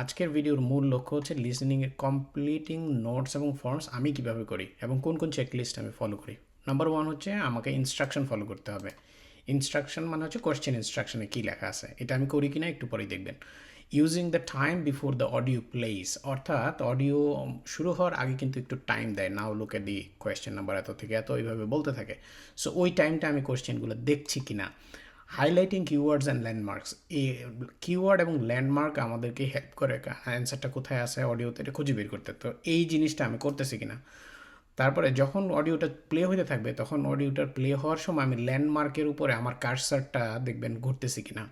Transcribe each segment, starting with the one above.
আজকের ভিডিওর মূল লক্ষ্য হচ্ছে লিসেনিংয়ের কমপ্লিটিং নোটস এবং ফর্মস আমি কিভাবে করি এবং কোন কোন চেকলিস্ট আমি ফলো করি। নাম্বার ওয়ান হচ্ছে আমাকে ইনস্ট্রাকশন ফলো করতে হবে। ইনস্ট্রাকশন মানে হচ্ছে কোয়েশ্চেন ইনস্ট্রাকশনে কী লেখা আছে, এটা আমি করি কিনা একটু পরেই দেখবেন। Using the time before the audio plays, অর্থাৎ অডিও শুরু হওয়ার আগে কিন্তু একটু টাইম দেয়, now look at the question number এত থেকে এত এইভাবে বলতে থাকে। সো ওই টাইমটা আমি কোয়েশ্চেনগুলো দেখছি কিনা। হাইলাইটিং কিওয়ার্ডস অ্যান্ড ল্যান্ডমার্কস, এই কিওয়ার্ড এবং ল্যান্ডমার্ক আমাদেরকে হেল্প করে অ্যান্সারটা কোথায় আছে অডিওতে এটা খুঁজে বের করতে, তো এই জিনিসটা আমি করতেছি কিনা। তারপরে যখন অডিওটা প্লে হতে থাকবে তখন অডিওটার প্লে হওয়ার সময় আমি ল্যান্ডমার্কের উপরে আমার কার্সারটা দেখবেন ঘুরতেছি কিনা,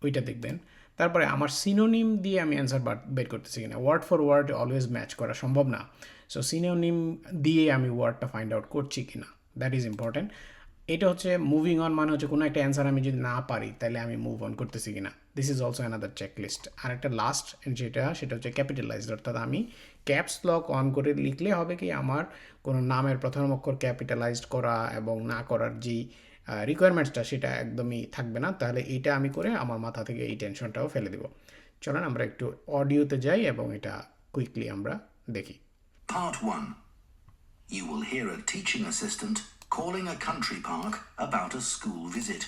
ওইটা দেখবেন। তারপরে আমার সিনোনিম দিয়ে আমি অ্যান্সার বের করতেছি কিনা। Word for word always match করা সম্ভব না, সো সিনোনিম দিয়ে আমি ওয়ার্ডটা ফাইন্ড আউট করছি কিনা, দ্যাট ইজ ইম্পর্ট্যান্ট। এটা হচ্ছে মুভিং অন, মানে হচ্ছে কোনো একটা অ্যান্সার আমি যদি না পারি তাহলে আমি মুভ অন করতেছি কিনা। This is also another checklist. আর একটা লাস্ট সেটা হচ্ছে ক্যাপিটালাইজড, অর্থাৎ আমি ক্যাপস লক অন করে লিখলে হবে কি আমার কোনো নামের প্রথম অক্ষর ক্যাপিটালাইজড করা এবং না করার যেই রিকোয়ারমেন্টসটা সেটা একদমই থাকবে না, তাহলে এইটা আমি করে আমার মাথা থেকে এই টেনশনটাও ফেলে দেবো। চলেন আমরা একটু অডিওতে যাই এবং এটা কুইকলি আমরা দেখি। Part 1. You will hear a teaching assistant calling a country park about a school visit.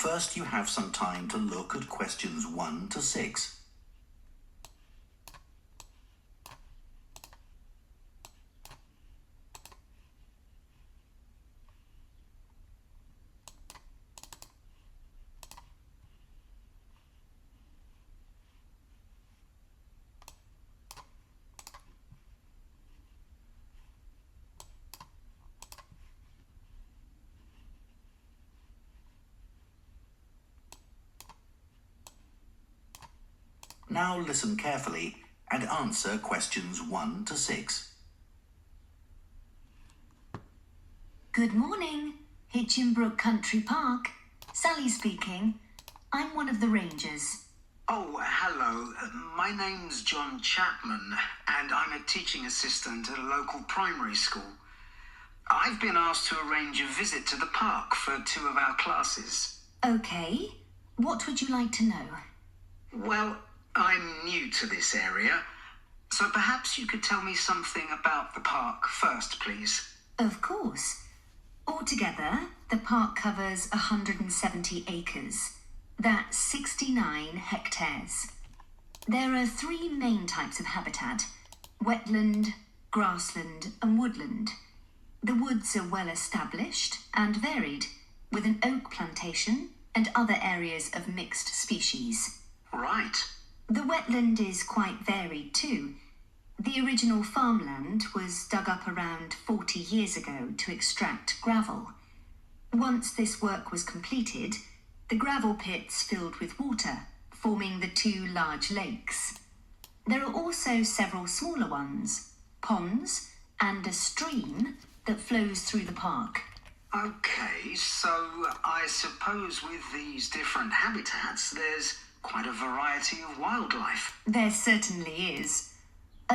First, you have some time to look at questions 1 to 6. Now listen carefully and answer questions 1 to 6. Good morning, Hitchinbrook Country Park. Sally speaking. I'm one of the rangers. Oh, hello. My name's John Chapman, and I'm a teaching assistant at a local primary school. I've been asked to arrange a visit to the park for 2 of our classes. Okay, what would you like to know? Well, I'm new to this area, so perhaps you could tell me something about the park first, please. Of course. Altogether, the park covers 170 acres. That's 69 hectares. There are 3 main types of habitat: wetland, grassland, and woodland. The woods are well established and varied, with an oak plantation and other areas of mixed species. Right. The wetland is quite varied too. The original farmland was dug up around 40 years ago to extract gravel. Once this work was completed, the gravel pits filled with water, forming the 2 large lakes. There are also several smaller ones, ponds, and a stream that flows through the park. Okay, so I suppose with these different habitats, there's quite a variety of wildlife. There certainly is.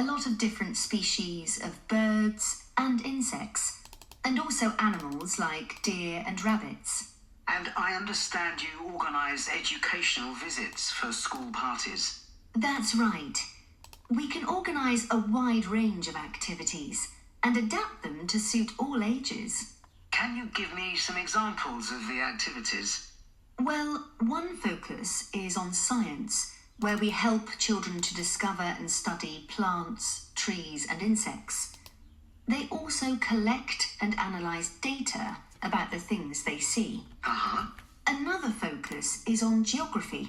A lot of different species of birds and insects, and also animals like deer and rabbits. And I understand you organise educational visits for school parties. That's right. We can organise a wide range of activities and adapt them to suit all ages. Can you give me some examples of the activities? Well, one focus is on science, where we help children to discover and study plants, trees, and insects. They also collect and analyse data about the things they see. Uh-huh. Another focus is on geography.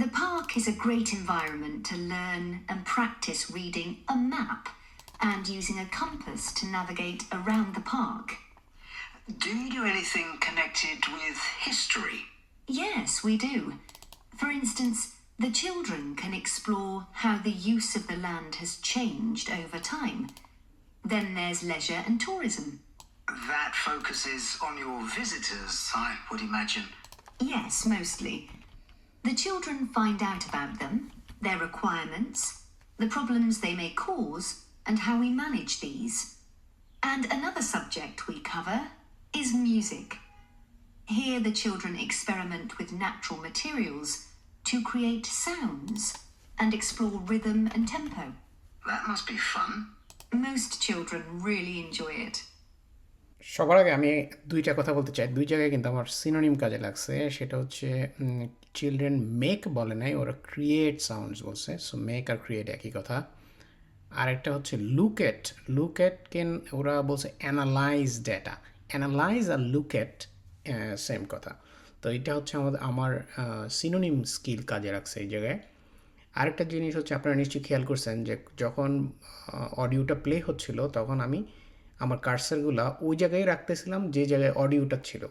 The park is a great environment to learn and practice reading a map and using a compass to navigate around the park. Do you do anything connected with history? Yes, we do. For instance, the children can explore how the use of the land has changed over time. Then there's leisure and tourism. That focuses on your visitors, I would imagine. Yes, mostly. The children find out about them, their requirements, the problems they may cause, and how we manage these. And another subject we cover is music. Here the children experiment with natural materials to create sounds and explore rhythm and tempo. That must be fun. Most children really enjoy it. সবার আগে আমি দুইটা কথা বলতে চাই, দুই জায়গায় কিন্তু আমার সিনোনিম কাজে লাগছে। সেটা হচ্ছে চিলড্রেন মেক বলে নাই, ওরা ক্রিয়েট সাউন্ডস বলছে। সো মেক আর ক্রিয়েট একই কথা। আরেকটা হচ্ছে লুক এট কেন ওরা বলছে অ্যানালাইজ ডেটা। অ্যানালাইজ আর লুক এট সেম কথা। তো এটা হচ্ছে আমার সিনোনিম স্কিল কাজে রাখছে এই জায়গায়। আরেকটা জিনিস হচ্ছে আপনারা নিশ্চয়ই খেয়াল করছেন যে যখন অডিওটা প্লে হচ্ছিল তখন আমি আমার কার্সারগুলো ওই জায়গায় রাখতেছিলাম যে জায়গায় অডিওটা ছিল,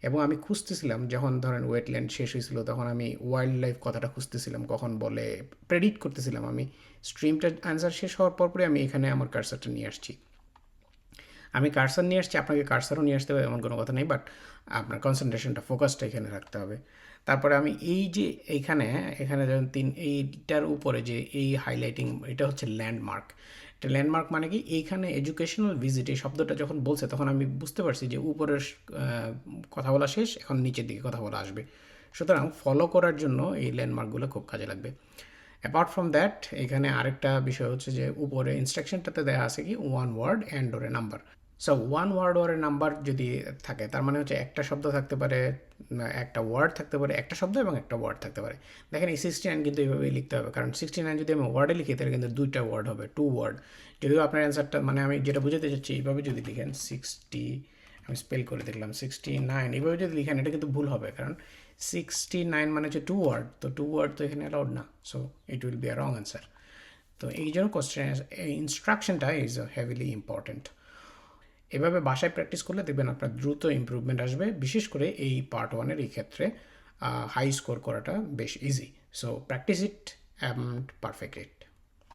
এবং আমি খুঁজতেছিলাম যখন ধরেন ওয়েটল্যান্ড শেষ হয়েছিল তখন আমি ওয়াইল্ড লাইফ কথাটা খুঁজতেছিলাম কখন বলে, প্রেডিক্ট করতেছিলাম। আমি স্ট্রিমটার অ্যান্সার শেষ হওয়ার পরে আমি এখানে আমার কার্সারটা নিয়ে আসছি। আমি কার্সার নিয়ে আসছি, আপনাকে কার্সারও নিয়ে আসতে হবে এমন কোনো কথা নেই, বাট আপনার কনসেন্ট্রেশনটা ফোকাসটা এখানে রাখতে হবে। তারপরে আমি এই যে এখানে যেমন এইটার উপরে যে এই হাইলাইটিং, এটা হচ্ছে ল্যান্ডমার্ক। এটা ল্যান্ডমার্ক মানে কি, এইখানে এডুকেশনাল ভিজিট এই শব্দটা যখন বলছে তখন আমি বুঝতে পারছি যে উপরের কথা বলা শেষ, এখন নিচের দিকে কথা বলা আসবে। সুতরাং ফলো করার জন্য এই ল্যান্ডমার্কগুলো খুব কাজে লাগবে। অ্যাপার্ট ফ্রম দ্যাট এখানে আরেকটা বিষয় হচ্ছে যে উপরে ইনস্ট্রাকশনটাতে দেওয়া আছে কি one word and or a number. So one word or a number যদি থাকে তার মানে হচ্ছে একটা শব্দ থাকতে পারে, একটা ওয়ার্ড থাকতে পারে, একটা শব্দ এবং একটা ওয়ার্ড থাকতে পারে। দেখেন এই 69 কিন্তু এইভাবেই লিখতে হবে, কারণ 69 যদি আমি ওয়ার্ডে লিখি তাহলে কিন্তু দুইটা ওয়ার্ড হবে, টু ওয়ার্ড। যদিও আপনার অ্যান্সারটা মানে আমি যেটা বুঝাতে চাচ্ছি এইভাবে যদি লিখেন 60, আমি স্পেল করে দেখলাম 69, এইভাবে যদি লিখেন এটা কিন্তু ভুল হবে, কারণ 69 মানে হচ্ছে টু ওয়ার্ড, তো টু ওয়ার্ড তো এখানে অ্যালাউড না, so it will be a wrong answer. তো এই জন্য কোশ্চেন ইনস্ট্রাকশনটা ইজ হেভিলি ইম্পর্ট্যান্ট। এভাবে বাসায় প্র্যাকটিস করলে দেখবেন আপনার দ্রুত ইমপ্রুভমেন্ট আসবে, বিশেষ করে এই পার্ট 1-এর এই ক্ষেত্রে হাই স্কোর করাটা বেশ easy. So practice it and perfect it.